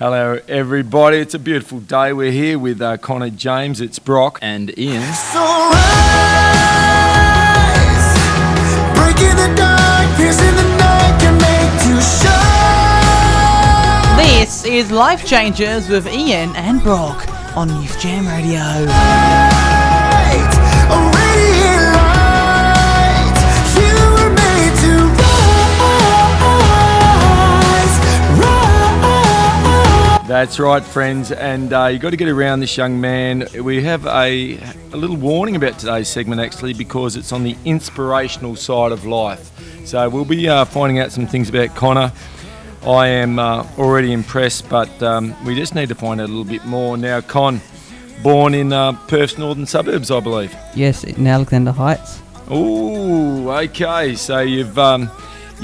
Hello everybody, it's a beautiful day. We're here with Connor, James, it's Brock and Ian. So rise, breaking the dark, piercing the night can make you shine. This is Life Changers with Ian and Brock on Youth Jam Radio. A radiant light, you were made to rise. That's right, friends, and you've got to get around this young man. We have a little warning about today's segment, actually, because it's on the inspirational side of life. So we'll be finding out some things about Connor. I am already impressed, but we just need to find out a little bit more. Now, Con, born in Perth's northern suburbs, I believe. Yes, in Alexander Heights. Ooh, okay. So you've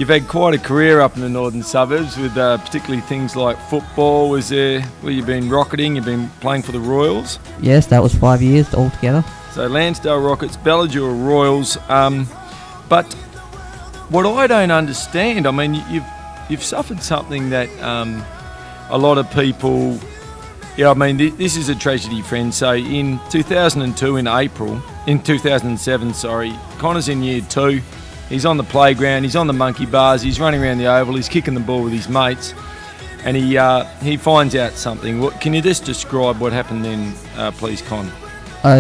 had quite a career up in the northern suburbs with particularly things like football. Was there where you've been rocketing? You've been playing for the Royals. Yes, that was 5 years altogether. So Lansdale Rockets, Ballajura Royals. But what I don't understand, I mean, you've suffered something that a lot of people. Yeah, I mean, this is a tragedy, friends. So in 2002, in 2007, Connor's in year 2. He's on the playground, he's on the monkey bars, he's running around the oval, he's kicking the ball with his mates, and he finds out something. Can you just describe what happened then, please, Con?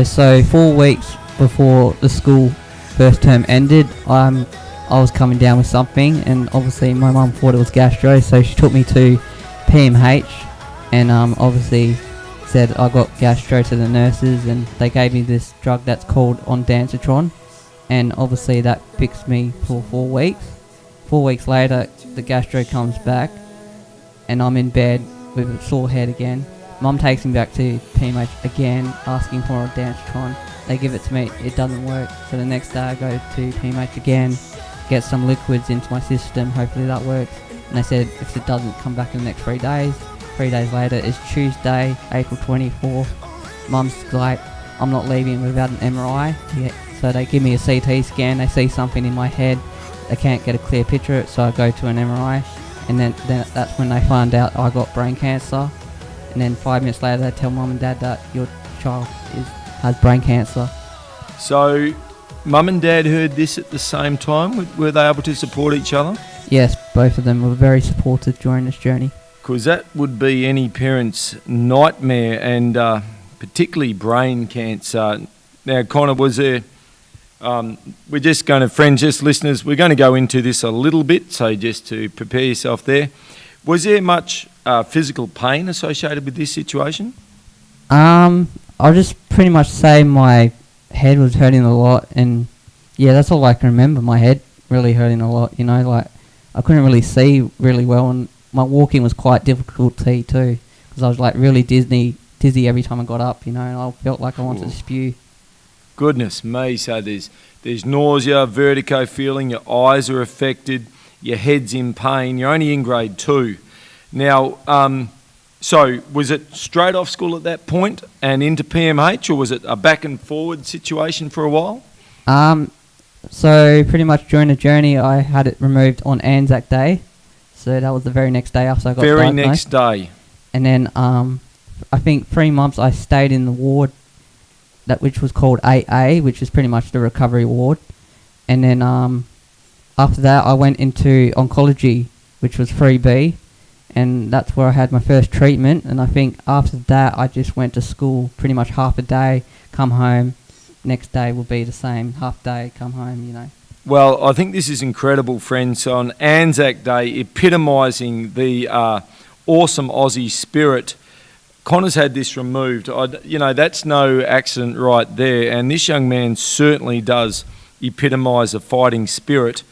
So 4 weeks before the school first term ended, I was coming down with something, and obviously my mum thought it was gastro, so she took me to PMH, and obviously said I got gastro to the nurses, and they gave me this drug that's called ondansetron. And obviously that fixed me for 4 weeks. 4 weeks later, the gastro comes back, and I'm in bed with a sore head again. Mum takes me back to PMH again, asking for a ondansetron. They give it to me, it doesn't work. So the next day I go to PMH again, get some liquids into my system, hopefully that works. And they said if it doesn't, come back in the next 3 days. 3 days later is Tuesday, April 24th. Mum's like, I'm not leaving without an MRI. So they give me a CT scan, they see something in my head, they can't get a clear picture of it, so I go to an MRI, and then that's when they find out I got brain cancer. And then 5 minutes later they tell Mum and Dad that your child has brain cancer. So Mum and Dad heard this at the same time. Were they able to support each other? Yes, both of them were very supportive during this journey. Because that would be any parent's nightmare, and particularly brain cancer. Now, Connor, was there... we're just going to, friends, just listeners, we're going to go into this a little bit, so just to prepare yourself there. Was there much physical pain associated with this situation? I'll just pretty much say my head was hurting a lot, and yeah, that's all I can remember, my head really hurting a lot, like I couldn't really see really well, and my walking was quite difficult too, because I was like really dizzy every time I got up, and I felt like I wanted to spew. Goodness me, so there's nausea, vertigo feeling, your eyes are affected, your head's in pain, you're only in grade 2. Now, so was it straight off school at that point and into PMH, or was it a back and forward situation for a while? So pretty much during the journey I had it removed on Anzac Day, so that was the very next day after I got diagnosed. Very next day. And then I think 3 months I stayed in the ward, which was called 8A, which is pretty much the recovery ward. And then after that I went into oncology, which was 3B, and that's where I had my first treatment. And I think after that I just went to school pretty much half a day, come home, next day will be the same, half day, come home, Well, I think this is incredible, friends. On Anzac Day, epitomising the awesome Aussie spirit, Connor's had this removed. That's no accident right there, and this young man certainly does epitomise a fighting spirit.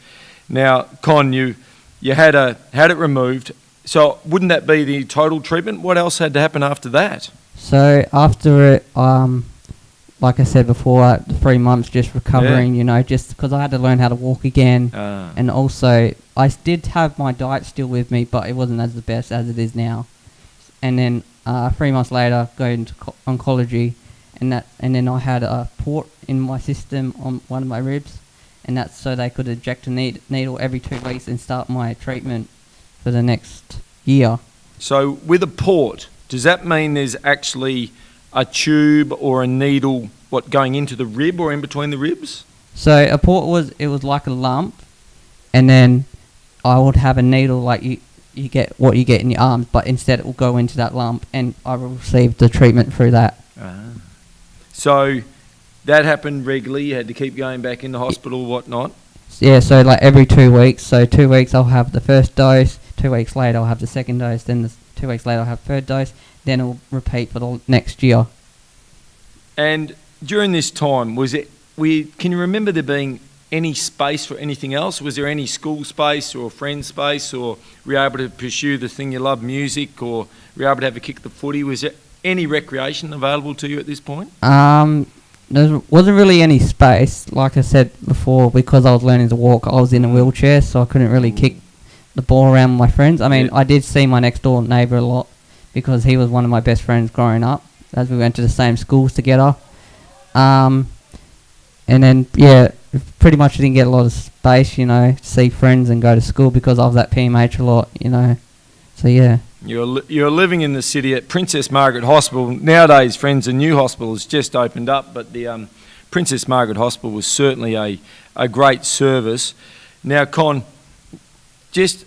Now, Con, you had it removed, so wouldn't that be the total treatment? What else had to happen after that? So after it, like I said before, the 3 months just recovering, just because I had to learn how to walk again, and also I did have my diet still with me, but it wasn't as the best as it is now. And then 3 months later, go into oncology, and then I had a port in my system on one of my ribs, and that's so they could inject a needle every 2 weeks and start my treatment for the next year. So with a port, does that mean there's actually a tube or a needle, going into the rib or in between the ribs? So a port was like a lump, and then I would have a needle like you get what you get in your arms, but instead it will go into that lump, and I will receive the treatment through that. So that happened regularly. You had to keep going back in the hospital, whatnot. Yeah, so like every 2 weeks. So 2 weeks I'll have the first dose. 2 weeks later I'll have the second dose. Then 2 weeks later I'll have third dose. Then it'll repeat for the next year. And during this time, can you remember there being any space for anything else? Was there any school space or friend space, or were you able to pursue the thing you love, music, or were you able to have a kick at the footy? Was there any recreation available to you at this point? There wasn't really any space. Like I said before, because I was learning to walk, I was in a wheelchair, so I couldn't really kick the ball around with my friends. I mean, Yeah. I did see my next door neighbour a lot because he was one of my best friends growing up, as we went to the same schools together. And then, pretty much didn't get a lot of space, to see friends and go to school because I was at PMH a lot, So, yeah. You're living in the city at Princess Margaret Hospital. Nowadays, friends, a new hospital has just opened up, but the Princess Margaret Hospital was certainly a great service. Now, Con, just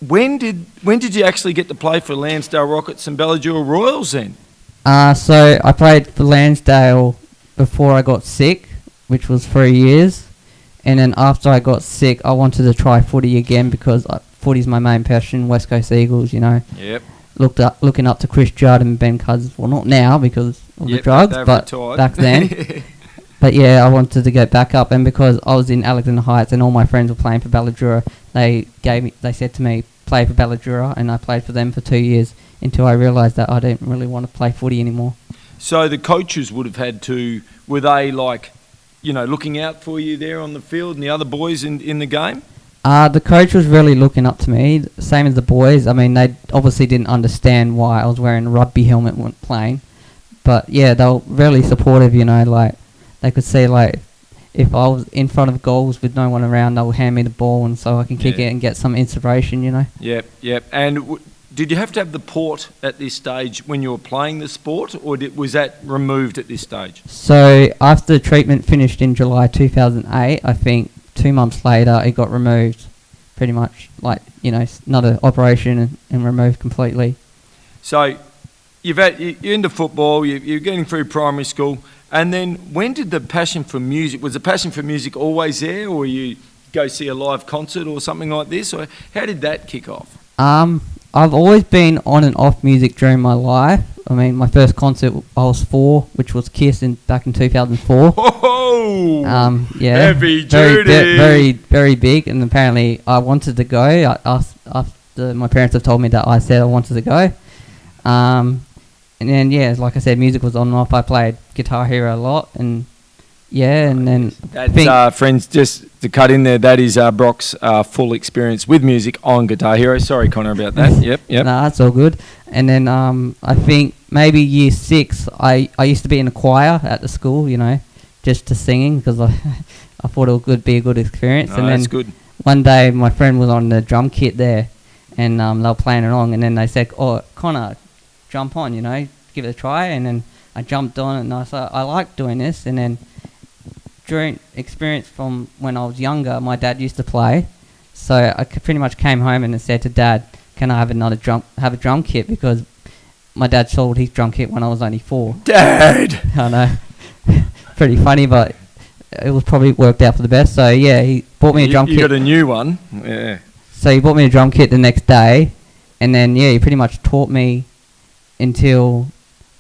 when did you actually get to play for Lansdale Rockets and Bellagura Royals then? So I played for Lansdale before I got sick, which was 3 years. And then after I got sick, I wanted to try footy again because footy's my main passion, West Coast Eagles, Yep. Looking up to Chris Judd and Ben Cousins. Well, not now because of the drugs, but retired. back then. But yeah, I wanted to get back up, and because I was in Alexander Heights and all my friends were playing for Bellagura, they said to me, play for Bellagura, and I played for them for 2 years until I realised that I didn't really want to play footy anymore. So the coaches would have had to, were they looking out for you there on the field and the other boys in the game? The coach was really looking up to me, same as the boys. I mean, they obviously didn't understand why I was wearing a rugby helmet when playing. But yeah, they were really supportive, they could see if I was in front of goals with no one around, they would hand me the ball and so I can kick it and get some inspiration, Yep. And did you have to have the port at this stage when you were playing the sport, or was that removed at this stage? So after the treatment finished in July 2008, I think 2 months later it got removed, pretty much another operation and removed completely. So you're into football, you're getting through primary school, and then when did the passion for music, was the passion for music always there, or you go see a live concert or something like this, or how did that kick off? I've always been on and off music during my life. I mean, my first concert I was 4, which was Kiss back in 2004. Oh, heavy duty, very, very big. And apparently, I wanted to go. After my parents have told me that, I said I wanted to go. And then like I said, music was on and off. I played Guitar Hero a lot, and then that's friends. Just to cut in there, that is Brock's full experience with music on Guitar Hero. Sorry, Connor, about that. Yep. No, that's all good. And then I think maybe year 6, I used to be in a choir at the school, just to singing because I thought it would be a good experience. Oh, and that's then good. One day my friend was on the drum kit there, and they were playing along, and then they said, "Oh, Connor, jump on, give it a try." And then I jumped on, and I thought I like doing this. And then during experience from when I was younger, my dad used to play, so I pretty much came home and said to Dad, "Can I have a drum kit?" Because my dad sold his drum kit when I was only 4. Dad! I know, pretty funny, but it was probably worked out for the best. So yeah, he bought me a drum kit. You got a new one, yeah. So he bought me a drum kit the next day, and then he pretty much taught me until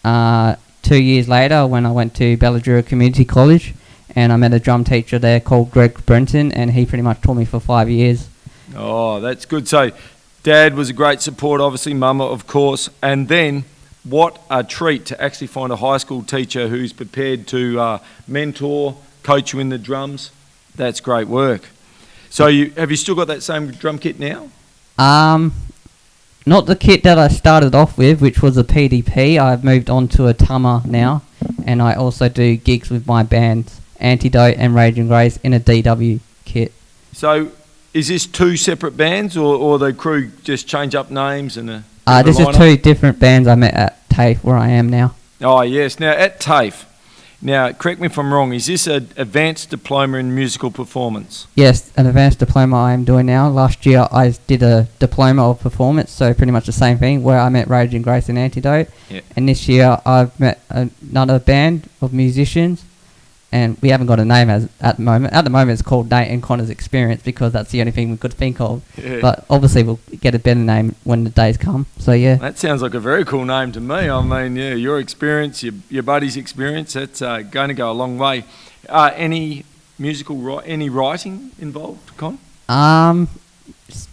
2 years later when I went to Bellagura Community College, and I met a drum teacher there called Greg Brenton, and he pretty much taught me for 5 years. Oh, that's good. So Dad was a great support, obviously, Mama, of course, and then what a treat to actually find a high school teacher who's prepared to mentor, coach you in the drums. That's great work. So have you still got that same drum kit now? Not the kit that I started off with, which was a PDP. I've moved on to a Tama now, and I also do gigs with my bands, Antidote and Raging Grace, in a DW kit. So is this 2 separate bands, or the crew just change up names? This is lineup? 2 different bands I met at TAFE where I am now. Oh, yes. Now, at TAFE, now, correct me if I'm wrong, is this an advanced diploma in musical performance? Yes, an advanced diploma I am doing now. Last year I did a diploma of performance, so pretty much the same thing, where I met Rage and Grace and Antidote. Yeah. And this year I've met another band of musicians, and we haven't got a name at the moment. At the moment it's called Nate and Connor's Experience, because that's the only thing we could think of. Yeah. But obviously we'll get a better name when the days come. So yeah. That sounds like a very cool name to me. I mean, yeah, your experience, your buddy's experience, that's going to go a long way. Any any writing involved, Con?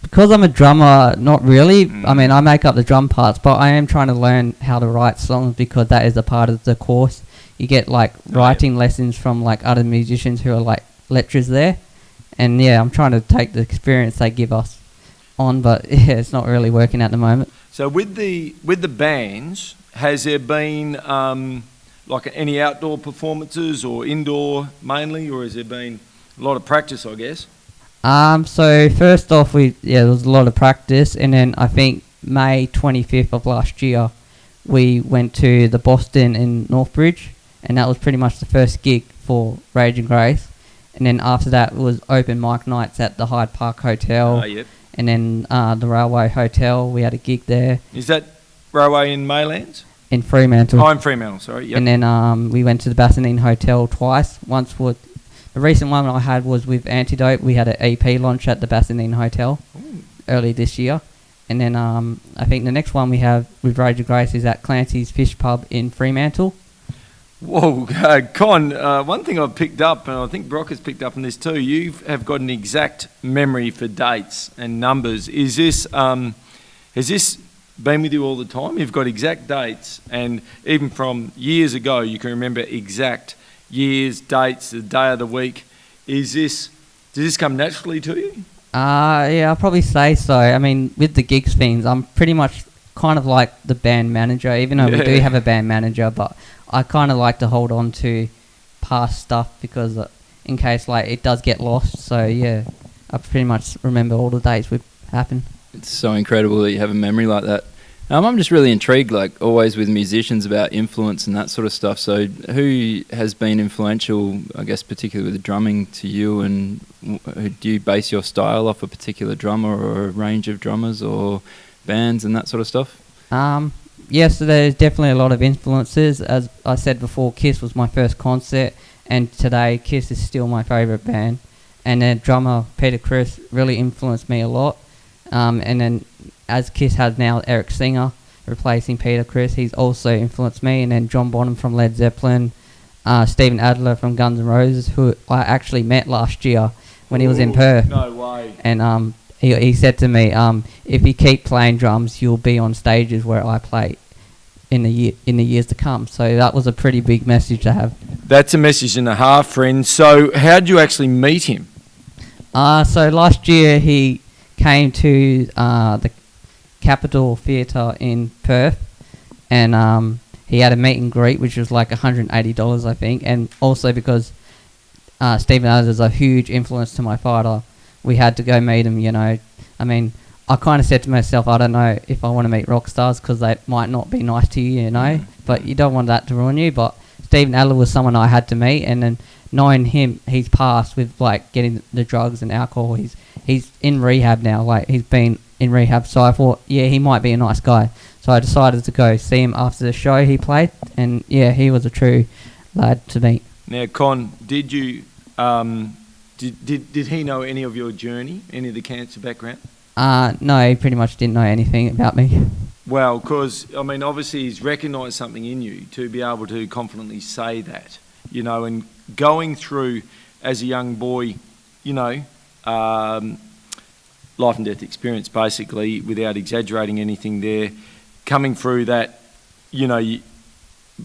Because I'm a drummer, not really. I mean, I make up the drum parts, but I am trying to learn how to write songs, because that is a part of the course. You get like writing lessons from like other musicians who are like lecturers there, and yeah, I'm trying to take the experience they give us on, but yeah, it's not really working at the moment. So with the bands, has there been like any outdoor performances or indoor mainly, or has there been a lot of practice, I guess? So first off, there was a lot of practice, and then I think May 25th of last year, we went to the Boston in Northbridge, and that was pretty much the first gig for Rage and Grace. And then after that was open mic nights at the Hyde Park Hotel, Yep. and then the Railway Hotel. We had a gig there Is that Railway in Maylands? in Fremantle. Oh, in Fremantle, sorry. Yep. And then we went to the Bassenine Hotel twice. Once with the recent one I had was with Antidote. We had an EP launch at the Bassenine Hotel early this year. And then I think the next one we have with Rage and Grace is at Clancy's Fish Pub in Fremantle. Whoa, Con, one thing I've picked up, and I think Brock has picked up on this too, you have got an exact memory for dates and numbers. Is this, has this been with you all the time? You've got exact dates, and even from years ago, you can remember exact years, dates, the day of the week. Does this come naturally to you? Yeah, I'll probably say so. I mean, with the gigs things, I'm pretty much kind of like the band manager, even though we do have a band manager, but I kind of like to hold on to past stuff, because in case like it does get lost. So yeah, I pretty much remember all the dates we've happened. It's so incredible that you have a memory like that. I'm just really intrigued, like always with musicians, about influence and that sort of stuff. So who has been influential, I guess, particularly with drumming to you, and do you base your style off a particular drummer or a range of drummers or bands and that sort of stuff? Yes, there's definitely a lot of influences. As I said before, Kiss was my first concert, and today Kiss is still my favourite band. And then drummer Peter Criss really influenced me a lot. And then as Kiss has now Eric Singer replacing Peter Criss, he's also influenced me. And then John Bonham from Led Zeppelin, Steven Adler from Guns N' Roses, who I actually met last year when he was in Perth. No way. And he said to me, if you keep playing drums, you'll be on stages where I play in the years to come. So that was a pretty big message to have. That's a message and a half, friend. So how did you actually meet him? So last year he came to the Capitol Theatre in Perth, and he had a meet and greet, which was like $180, I think. And also because Steven Adler is a huge influence to my father, we had to go meet him, you know. I mean, I kind of said to myself, I don't know if I want to meet rock stars, because they might not be nice to you, you know. But you don't want that to ruin you. But Steven Adler was someone I had to meet, and then knowing him, he's passed with like getting the drugs and alcohol. He's in rehab now, like he's been in rehab. So I thought, yeah, he might be a nice guy. So I decided to go see him after the show he played, and yeah, he was a true lad to meet. Now, Con, did you did he know any of your journey, any of the cancer background? No, he pretty much didn't know anything about me. Well, because, I mean, obviously he's recognised something in you to be able to confidently say that, you know, and going through as a young boy, you know, life and death experience basically, without exaggerating anything there, coming through that, you know,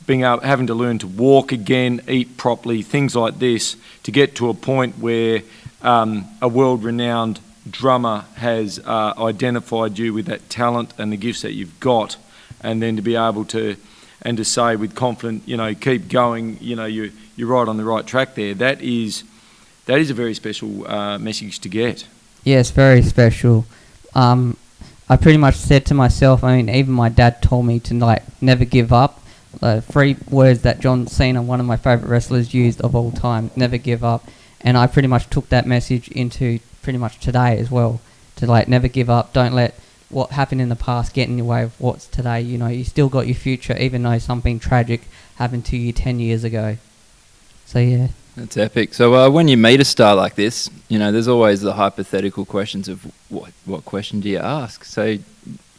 having to learn to walk again, eat properly, things like this, to get to a point where a world-renowned drummer has identified you with that talent and the gifts that you've got, and then to be able to say with confidence, you know, keep going, you know, you're right on the right track there. That is a very special message to get. Yes, very special. I pretty much said to myself, I mean, even my dad told me to like never give up. 3 words that John Cena, one of my favourite wrestlers, used of all time: never give up. And I pretty much took that message into pretty much today as well, to like never give up. Don't let what happened in the past get in your way of what's today. You know, you still got your future, even though something tragic happened to you 10 years ago. So yeah. That's epic. So when you meet a star like this, you know, there's always the hypothetical questions of what question do you ask? So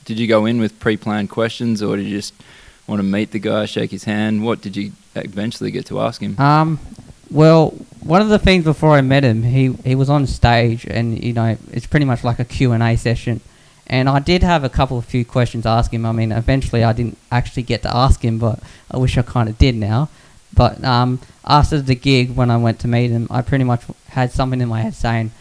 did you go in with pre-planned questions, or did you just want to meet the guy, shake his hand? What did you eventually get to ask him? Well, one of the things before I met him, he was on stage, and you know, it's pretty much like a Q&A session. And I did have a few questions to ask him. I mean, eventually I didn't actually get to ask him, but I wish I kind of did now. But after the gig, when I went to meet him, I pretty much had something in my head saying,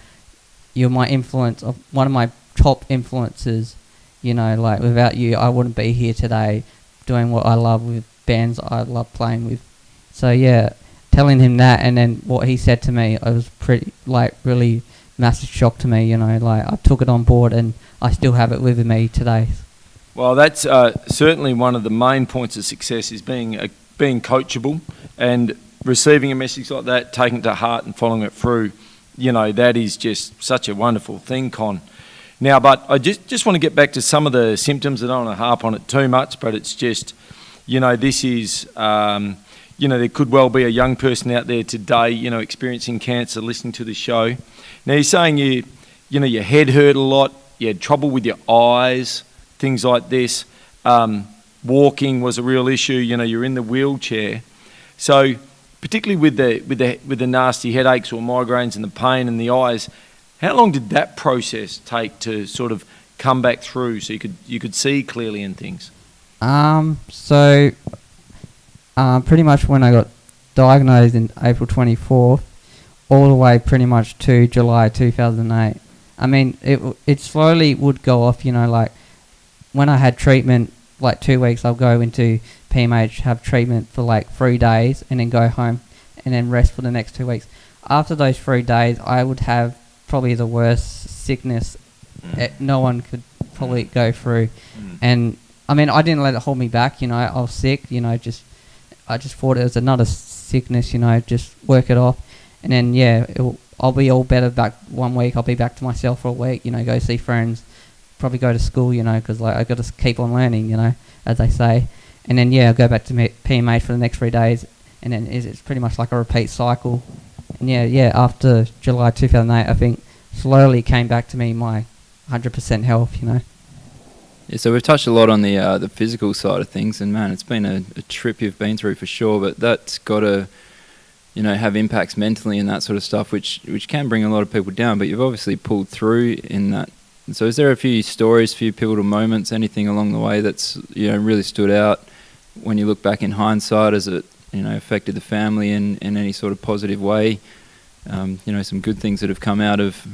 "You're my influence, of one of my top influences. You know, like without you, I wouldn't be here today, doing what I love with bands I love playing with." So yeah, telling him that, and then what he said to me, it was pretty really massive shock to me. You know, like I took it on board, and I still have it with me today. Well, that's certainly one of the main points of success, is being coachable and receiving a message like that, taking it to heart and following it through. You know, that is just such a wonderful thing, Con. Now, but I just want to get back to some of the symptoms. I don't want to harp on it too much, but it's just, you know, this is, you know, there could well be a young person out there today, you know, experiencing cancer, listening to the show. Now, you're saying you know, your head hurt a lot, you had trouble with your eyes, things like this. Walking was a real issue. You know, you're in the wheelchair. So, particularly with the nasty headaches or migraines and the pain in the eyes, how long did that process take to sort of come back through, so you could see clearly and things? So pretty much when I got diagnosed in April 24th, all the way pretty much to July 2008. I mean, it slowly would go off. You know, like when I had treatment, like 2 weeks, I'll go into PMH, have treatment for like 3 days, and then go home, and then rest for the next 2 weeks. After those 3 days, I would have probably the worst sickness no one could probably go through. And I mean, I didn't let it hold me back. You know, I was sick. You know, I just thought it was another sickness. You know, just work it off, and then yeah, I'll be all better back 1 week. I'll be back to myself for a week. You know, go see friends. Probably go to school, you know, because like I got to keep on learning, you know, as they say. And then yeah, I'll go back to PMH for the next 3 days, and then it's pretty much like a repeat cycle. And yeah, after July 2008, I think slowly came back to me my 100% health, you know. Yeah, so we've touched a lot on the physical side of things, and man, it's been a trip you've been through for sure. But that's got to, you know, have impacts mentally and that sort of stuff, which can bring a lot of people down. But you've obviously pulled through in that. So is there a few stories, few pivotal moments, anything along the way that's, you know, really stood out when you look back in hindsight? Has it, you know, affected the family in any sort of positive way? You know, some good things that have come out of,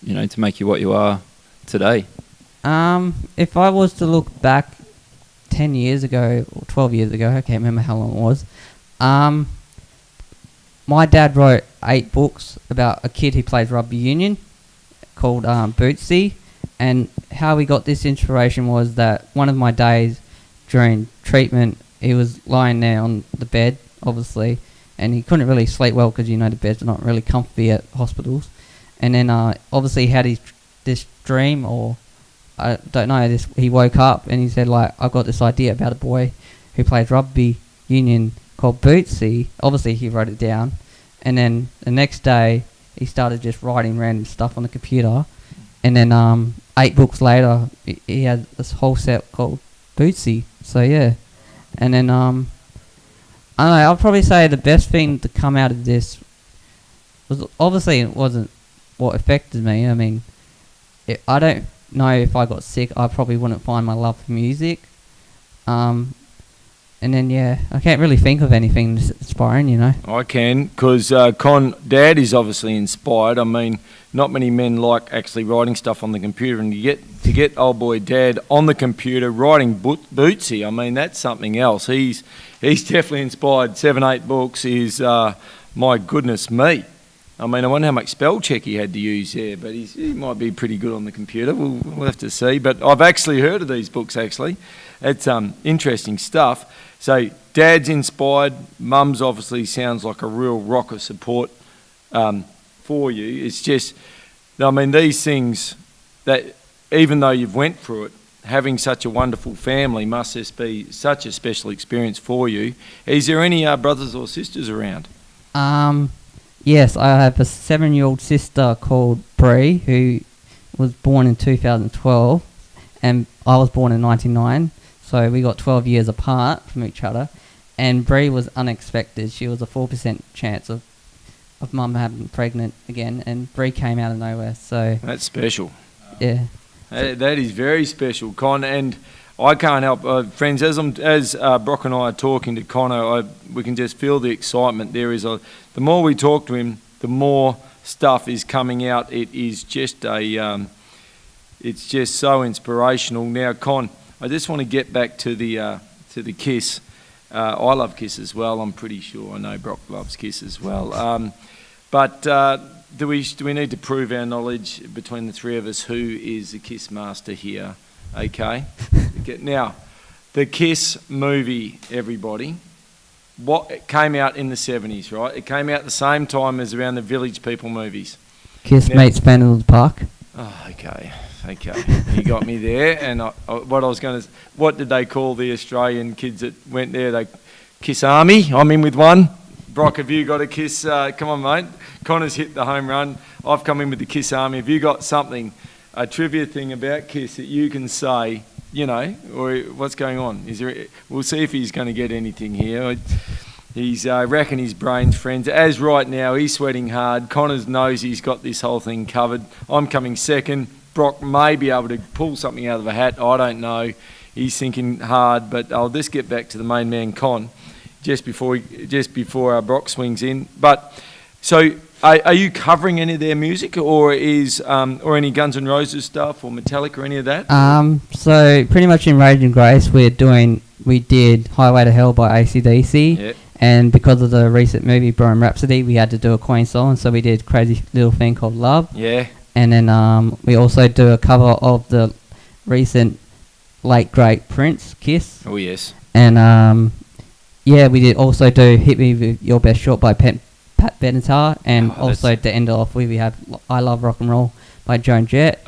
you know, to make you what you are today. If I was to look back 10 years ago or 12 years ago, I can't remember how long it was, my dad wrote 8 books about a kid who plays rugby union called Bootsy. And how we got this inspiration was that one of my days during treatment, he was lying there on the bed, obviously, and he couldn't really sleep well because, you know, the beds are not really comfy at hospitals. And then obviously he had this dream, or I don't know, he woke up and he said, like, I've got this idea about a boy who plays rugby union called Bootsy. Obviously he wrote it down. And then the next day he started just writing random stuff on the computer. And then 8 books later, he had this whole set called Bootsy. So yeah. And then I don't know, I'll probably say the best thing to come out of this was, obviously it wasn't what affected me. I mean, I don't know if I got sick, I probably wouldn't find my love for music. And then, yeah, I can't really think of anything inspiring, you know. I can, because Dad is obviously inspired. I mean, not many men like actually writing stuff on the computer, and to get old boy Dad on the computer writing Bootsy, I mean, that's something else. He's definitely inspired. 7, 8 books is, my goodness me. I mean, I wonder how much spell check he had to use there, but he might be pretty good on the computer. We'll have to see. But I've actually heard of these books, actually. It's interesting stuff. So Dad's inspired. Mum's obviously sounds like a real rock of support for you. It's just, I mean, these things that even though you've went through it, having such a wonderful family must just be such a special experience for you. Is there any brothers or sisters around? Yes, I have a 7-year-old sister called Bree who was born in 2012, and I was born in 99, so we got 12 years apart from each other. And Bree was unexpected. She was a 4% chance of Mum having pregnant again, and Bree came out of nowhere. So that's special. Yeah, that is very special, Con. And I can't help, friends, as Brock and I are talking to Connor, we can just feel the excitement. The more we talk to him, the more stuff is coming out. It is just it's just so inspirational. Now, Con, I just want to get back to the Kiss. I love Kiss as well. I'm pretty sure. I know Brock loves Kiss as well. But do we need to prove our knowledge between the three of us who is the Kiss master here? Okay. Now, the Kiss movie, everybody, it came out in the 70s, right? It came out the same time as around the Village People movies. Kiss meets Spandrels Park. Oh, okay. You got me there. And what did they call the Australian kids that went there? They Kiss Army. I'm in with one. Brock, have you got a Kiss? Come on, mate. Connor's hit the home run. I've come in with the Kiss Army. Have you got something, a trivia thing about Kiss that you can say, or what's going on? We'll see if he's going to get anything here. He's racking his brains, friends. As right now, he's sweating hard. Connor knows he's got this whole thing covered. I'm coming second. Brock may be able to pull something out of a hat. I don't know. He's thinking hard, but I'll just get back to the main man, Con, just before Brock swings in. But so, are you covering any of their music, or or any Guns N' Roses stuff, or Metallica, or any of that? So pretty much in Rage and Grace, we did Highway to Hell by AC/DC. Yep. And because of the recent movie Bohemian Rhapsody, we had to do a Queen song, so we did Crazy Little Thing Called Love. Yeah. And then we also do a cover of the recent late great Prince, Kiss. Oh yes. And we did also do Hit Me With Your Best Shot by Pat Benatar, and also to end off we have I Love Rock and Roll by Joan Jett.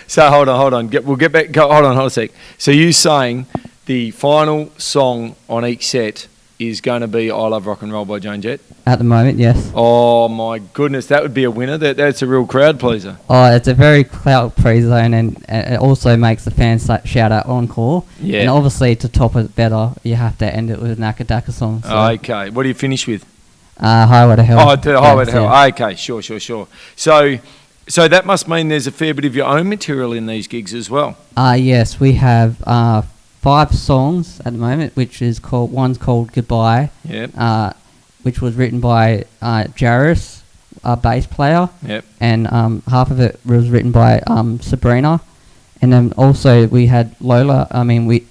So hold on. We'll get back. Hold on a sec. So you saying the final song on each set is going to be I Love Rock and Roll by Joan Jett? At the moment, yes. Oh my goodness, that would be a winner. That's a real crowd pleaser. Oh, it's a very crowd pleaser, and it also makes the fans shout out encore. Yeah. And obviously to top it better, you have to end it with an Akadaka song. So. Okay, what do you finish with? Highway to Hell. Oh, Highway to Hell. Yeah. Okay, sure. So that must mean there's a fair bit of your own material in these gigs as well. Yes, we have 5 songs at the moment, one's called Goodbye. Yep. Which was written by Jairus, our bass player. Yep. And half of it was written by Sabrina. And then also we had Lola.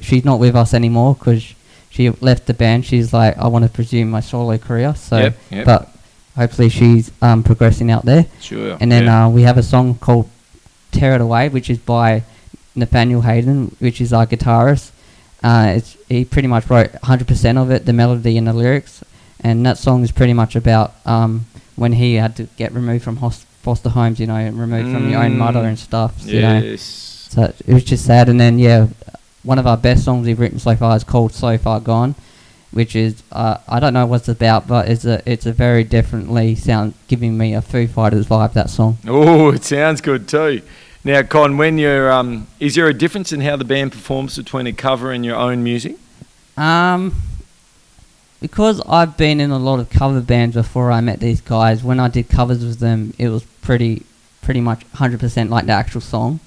She's not with us anymore because she left the band. She's like, I want to pursue my solo career. So, yep. But hopefully she's progressing out there. Sure. And then we have a song called Tear It Away, which is by Nathaniel Hayden, which is our guitarist. He pretty much wrote 100% of it, the melody and the lyrics. And that song is pretty much about when he had to get removed from foster homes, and removed from your own mother and stuff. Yes. So it was just sad. And then, one of our best songs we've written so far is called So Far Gone, which is, I don't know what it's about, but it's a very differently giving me a Foo Fighters vibe, that song. Oh, it sounds good too. Now, Con, when you're, is there a difference in how the band performs between a cover and your own music? Because I've been in a lot of cover bands before I met these guys, when I did covers with them, it was pretty much 100% like the actual song.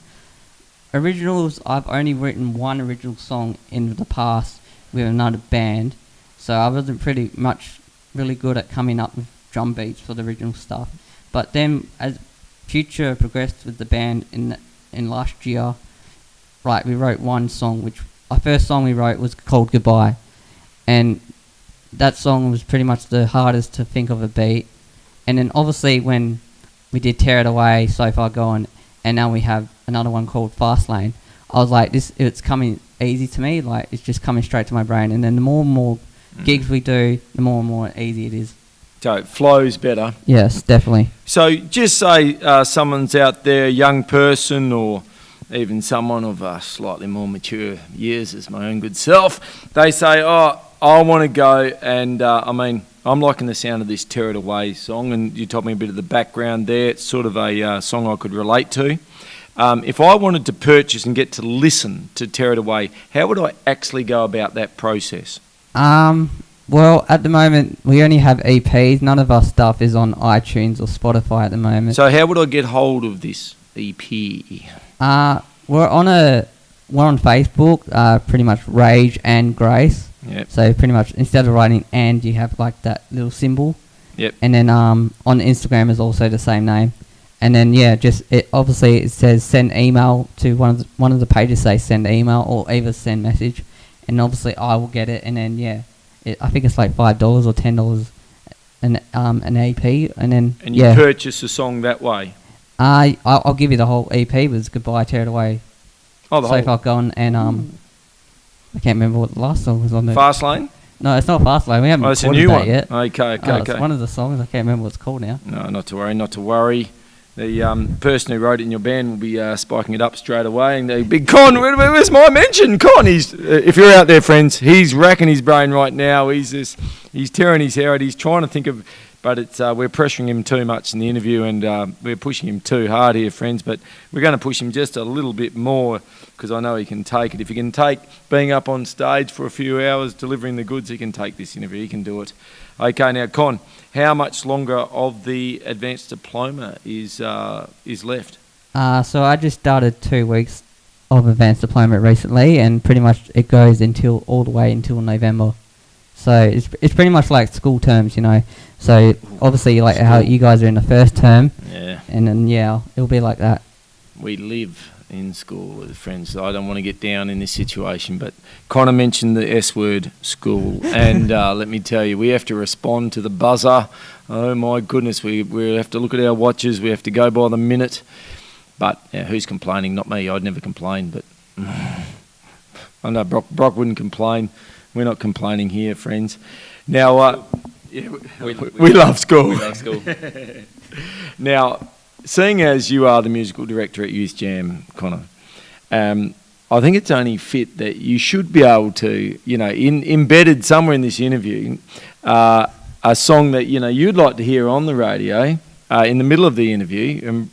Originals, I've only written one original song in the past with another band, so I wasn't pretty much really good at coming up with drum beats for the original stuff. But then, as Future progressed with the band in last year, we wrote one song, our first song we wrote was called Goodbye, and that song was pretty much the hardest to think of a beat, And then obviously when we did Tear It Away, So Far Gone, and now we have another one called Fast Lane, I was like, it's coming easy to me, like it's just coming straight to my brain. And then the more and more gigs we do, the more and more easy it is. So it flows better. Yes, definitely. So just say someone's out there, a young person or even someone of slightly more mature years as my own good self, they say, oh, I want to go and, I'm liking the sound of this Tear It Away song, and you told me a bit of the background there. It's sort of a song I could relate to. If I wanted to purchase and get to listen to Tear It Away, how would I actually go about that process? Well, at the moment, we only have EPs. None of our stuff is on iTunes or Spotify at the moment. So how would I get hold of this EP? We're on Facebook, pretty much Rage and Grace. Yep. So pretty much instead of writing "and," you have like that little symbol. Yep. And then on Instagram is also the same name. And then obviously it says send email to one of the pages. Say send email or either send message, and obviously I will get it. And then I think it's like $5 or $10 an EP. And then you purchase a song that way. I'll give you the whole EP. It was Goodbye, Tear It Away. Oh, the So whole. Far Gone, and I can't remember what the last song was on there. Fast Lane? No, it's not Fast Lane. We haven't it's a recorded new that one. yet. Okay. It's one of the songs. I can't remember what it's called now. No, not to worry. The person who wrote it in your band will be spiking it up straight away. And the big Con, where's my mention? Con, he's if you're out there, friends, he's racking his brain right now. He's tearing his hair out. He's trying to think of, but it's we're pressuring him too much in the interview, and we're pushing him too hard here, friends. But we're going to push him just a little bit more because I know he can take it. If he can take being up on stage for a few hours delivering the goods, he can take this interview. He can do it. Okay, now Con, how much longer of the advanced diploma is left? So I just started 2 weeks of advanced diploma recently, and pretty much it goes all the way until November. So it's pretty much like school terms, you know. So obviously like how you guys are in the first term, and then it'll be like that. We live in school with friends. So I don't want to get down in this situation, but Connor mentioned the S word, school, and let me tell you, we have to respond to the buzzer. Oh my goodness, we have to look at our watches, we have to go by the minute. But who's complaining? Not me. I'd never complain, but I know Brock wouldn't complain. We're not complaining here, friends. Now, we love school. We love school. Now, seeing as you are the musical director at Youth Jam, Connor, I think it's only fit that you should be able to, embedded somewhere in this interview, a song that, you'd like to hear on the radio in the middle of the interview. And,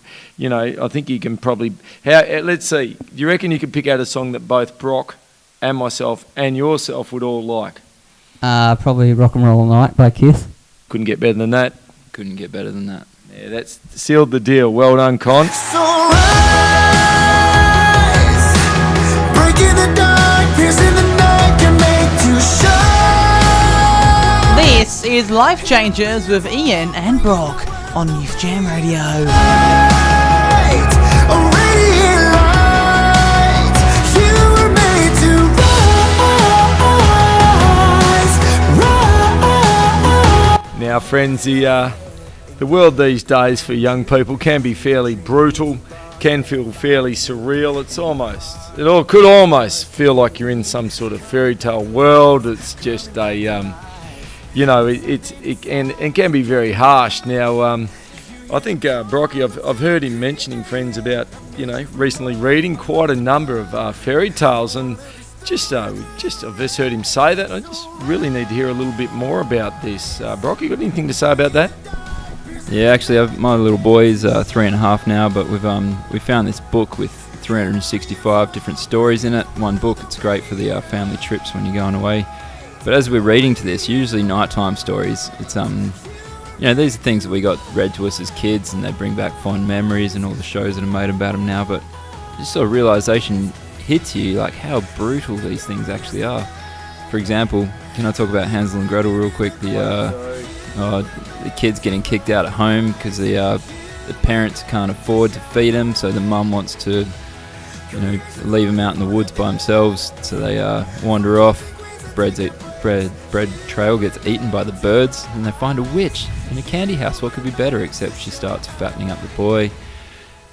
I think you can probably... let's see, do you reckon you could pick out a song that both Brock and myself and yourself would all like? Probably Rock and Roll All Night by Kiss. Couldn't get better than that. Couldn't get better than that. Yeah, that's sealed the deal. Well done, Con. So rise, breaking the dark, piercing the night can make you shine. This is Life Changers with Ian and Brock on Youth Jam Radio. Light, a radiant light, you were made to rise. Now, friends, the world these days for young people can be fairly brutal, can feel fairly surreal. It could almost feel like you're in some sort of fairy tale world. It's just it can be very harsh. Now, I think Brocky, I've heard him mentioning, friends, about recently reading quite a number of fairy tales, and I've just heard him say that. I just really need to hear a little bit more about this. Brock, you got anything to say about that? Yeah, actually, my little boy is 3.5 now, but we found this book with 365 different stories in it. One book, it's great for the family trips when you're going away. But as we're reading to this, usually nighttime stories, it's these are things that we got read to us as kids, and they bring back fond memories and all the shows that are made about them now. But just sort of realization hits you, like how brutal these things actually are. For example, can I talk about Hansel and Gretel real quick? The kids getting kicked out at home because the parents can't afford to feed them, so the mum wants to, leave them out in the woods by themselves. So they wander off. Bread's bread trail gets eaten by the birds, and they find a witch in a candy house. What could be better, except she starts fattening up the boy.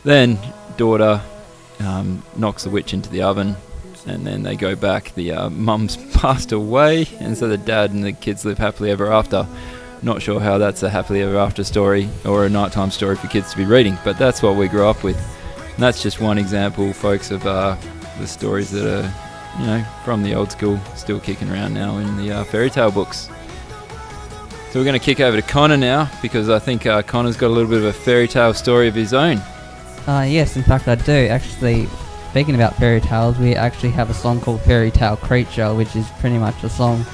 Then daughter knocks the witch into the oven, and then they go back. The mum's passed away, and so the dad and the kids live happily ever after. Not sure how that's a happily ever after story or a nighttime story for kids to be reading, but that's what we grew up with. And that's just one example, folks, of the stories that are, from the old school, still kicking around now in the fairy tale books. So we're going to kick over to Connor now, because I think Connor's got a little bit of a fairy tale story of his own. Yes, in fact I do. Actually, speaking about fairy tales, we actually have a song called Fairy Tale Creature, which is pretty much a song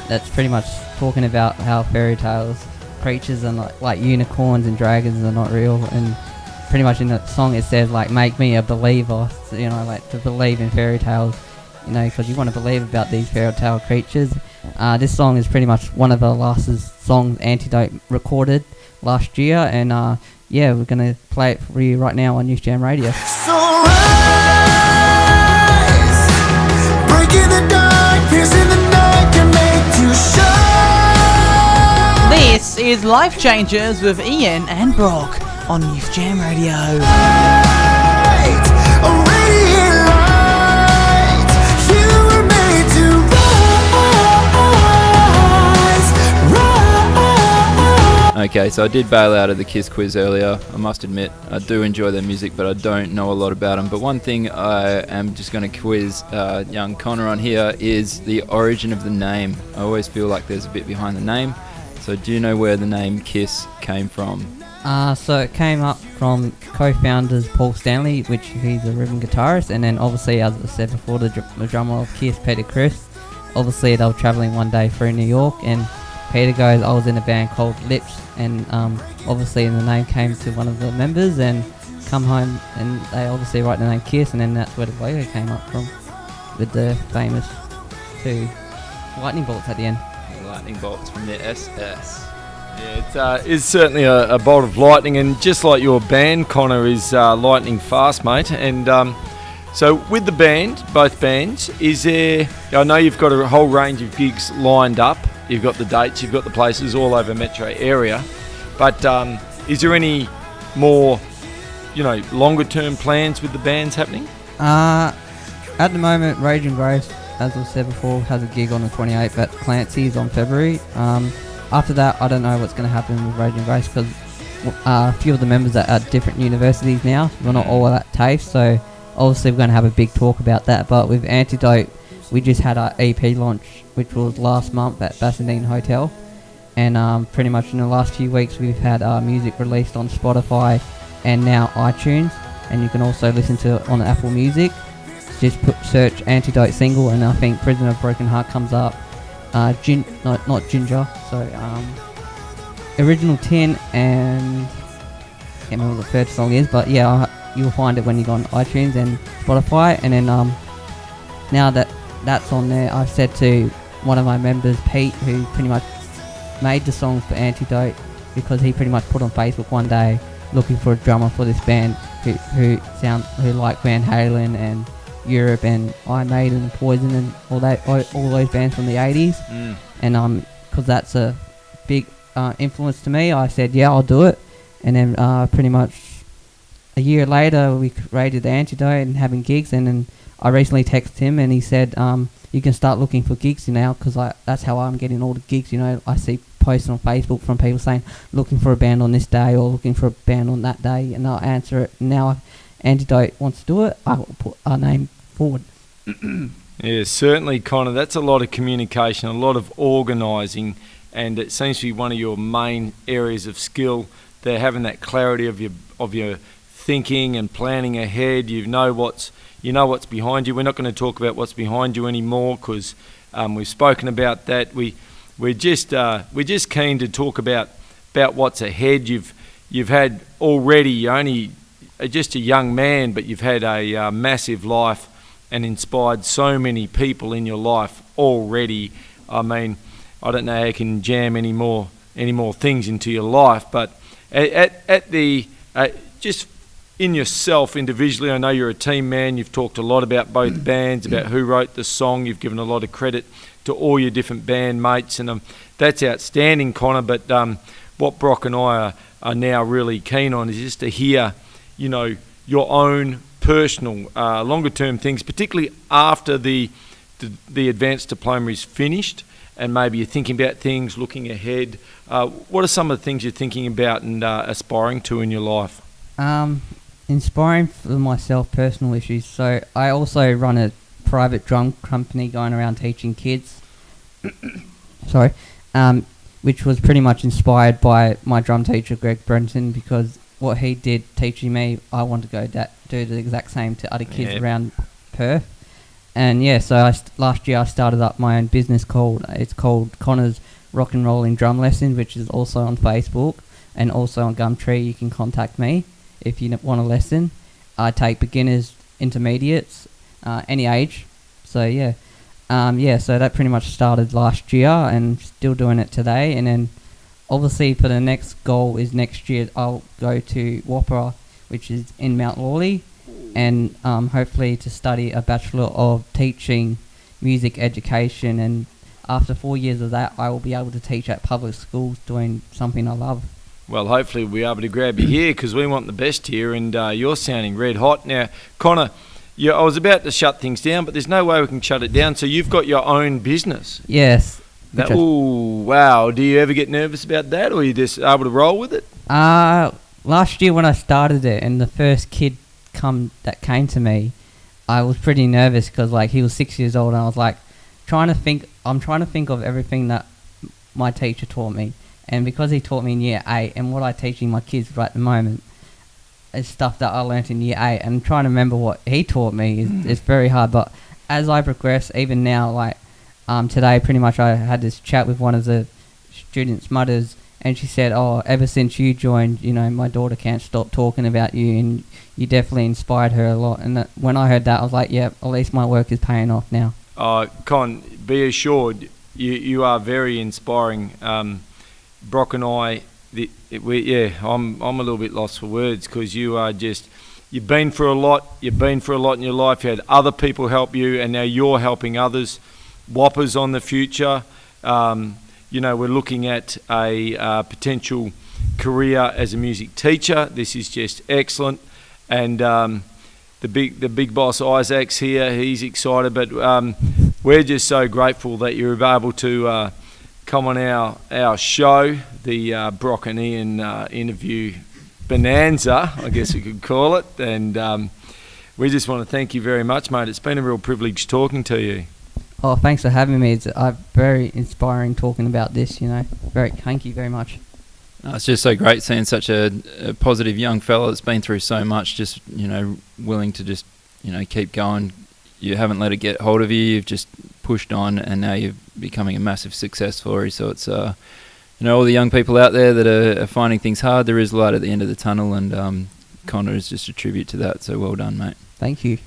that's pretty much talking about how fairy tales creatures and like unicorns and dragons are not real, and pretty much in the song it says like, make me a believer, so, like to believe in fairy tales, because you want to believe about these fairy tale creatures. This song is pretty much one of the last songs Antidote recorded last year, and we're going to play it for you right now on Youth Jam Radio. So rise, breaking the dark, piercing the night, can make you shine. This is Life Changers with Ian and Brock on Youth Jam Radio. Light, a radiant light, you were made to rise. Okay, so I did bail out of the Kiss quiz earlier. I must admit, I do enjoy their music, but I don't know a lot about them. But one thing I am just going to quiz young Connor on here is the origin of the name. I always feel like there's a bit behind the name. So do you know where the name Kiss came from? So it came up from co-founders Paul Stanley, which he's a rhythm guitarist, and then obviously, as I said before, the drummer of Kiss, Peter Criss. Obviously, they were travelling one day through New York, and Peter goes, I was in a band called Lips, and obviously the name came to one of the members, and come home, and they obviously write the name Kiss, and then that's where the logo came up from, with the famous two lightning bolts at the end. Lightning bolts from the SS. Yeah, it's certainly a bolt of lightning, and just like your band, Connor, is lightning fast, mate. And so with the band, both bands, is there... I know you've got a whole range of gigs lined up. You've got the dates, you've got the places all over metro area. But is there any more, longer term plans with the bands happening? At the moment, Rage and Grace, as I said before, has a gig on the 28th, but Clancy's on February. After that, I don't know what's going to happen with Rage and Grace, because a few of the members are at different universities now. We're not all at TAFE, so obviously we're going to have a big talk about that. But with Antidote, we just had our EP launch, which was last month at Bassendean Hotel. And pretty much in the last few weeks, we've had our music released on Spotify and now iTunes. And you can also listen to it on Apple Music. Just search Antidote single, and I think Prisoner of Broken Heart comes up. Not Ginger, sorry. Original Tin, and I can't remember what the third song is, but yeah, you'll find it when you go on iTunes and Spotify. And then now that that's on there, I've said to one of my members, Pete, who pretty much made the songs for Antidote, because he pretty much put on Facebook one day looking for a drummer for this band who like Van Halen and Europe and Iron Maiden and Poison and all those bands from the 80s. And because that's a big influence to me, I said, yeah, I'll do it. And then pretty much a year later, we created the Antidote and having gigs. And then I recently texted him, and he said, you can start looking for gigs now, because that's how I'm getting all the gigs. I see posts on Facebook from people saying, looking for a band on this day or looking for a band on that day, and I'll answer it. Now Antidote wants to do it, I will put our name forward. Yeah, certainly, Connor. That's a lot of communication, a lot of organising, and it seems to be one of your main areas of skill. They're having that clarity of your thinking and planning ahead. You know what's behind you. We're not going to talk about what's behind you anymore, because we've spoken about that. We're just keen to talk about what's ahead. You've had already, you're only just a young man, but you've had a massive life and inspired so many people in your life already. I mean, I don't know how you can jam any more things into your life, but just in yourself individually, I know you're a team man. You've talked a lot about both bands, about who wrote the song. You've given a lot of credit to all your different band mates, and that's outstanding, Connor. But what Brock and I are now really keen on is just to hear, you know, your own personal, longer term things, particularly after the advanced diploma is finished, and maybe you're thinking about things, looking ahead. What are some of the things you're thinking about and aspiring to in your life? Inspiring for myself, personal issues. So I also run a private drum company going around teaching kids. Sorry. Which was pretty much inspired by my drum teacher, Greg Brenton, because what he did teaching me, I want to go do the exact same to other kids around Perth. And yeah, so last year I started up my own business called Connor's Rock and Rolling Drum Lessons, which is also on Facebook and also on Gumtree. You can contact me if you want a lesson. I take beginners, intermediates, any age. So yeah. So that pretty much started last year and still doing it today. And then obviously for the next goal is next year I'll go to Whopper, which is in Mount Lawley, and hopefully to study a Bachelor of Teaching Music Education. And after 4 years of that, I will be able to teach at public schools doing something I love. Well, hopefully we'll be able to grab you here, because we want the best here, and you're sounding red hot. Now, Connor, I was about to shut things down, but there's no way we can shut it down. So you've got your own business. Yes. Ooh, wow. Do you ever get nervous about that, or are you just able to roll with it? Last year when I started it and the first kid that came to me, I was pretty nervous because like he was 6 years old, and I was like trying to think of everything that my teacher taught me. And because he taught me in year 8, and what I'm teaching my kids right at the moment is stuff that I learnt in year 8, and trying to remember what he taught me is very hard. But as I progress, even now, like today pretty much I had this chat with one of the students' mothers, and she said, ever since you joined, you know, my daughter can't stop talking about you, and you definitely inspired her a lot. And when I heard that, I was like, yeah, at least my work is paying off now. Con, be assured, you are very inspiring. Brock and I, I'm a little bit lost for words, because you are just, you've been through a lot in your life. You had other people help you, and now you're helping others. Whoppers on the future. You know, we're looking at a potential career as a music teacher. This is just excellent. And the big boss Isaac's here. He's excited, but we're just so grateful that you're able to come on our show, the Brock and Ian interview bonanza, I guess we could call it. And we just want to thank you very much, mate. It's been a real privilege talking to you. Oh, thanks for having me. It's very inspiring talking about this, you know. Thank you very much. It's just so great seeing such a positive young fella that's been through so much, just, you know, willing to just, you know, keep going. You haven't let it get hold of you. You've just pushed on, and now you're becoming a massive success story. So it's, you know, all the young people out there that are finding things hard, there is light at the end of the tunnel, and Connor is just a tribute to that. So well done, mate. Thank you.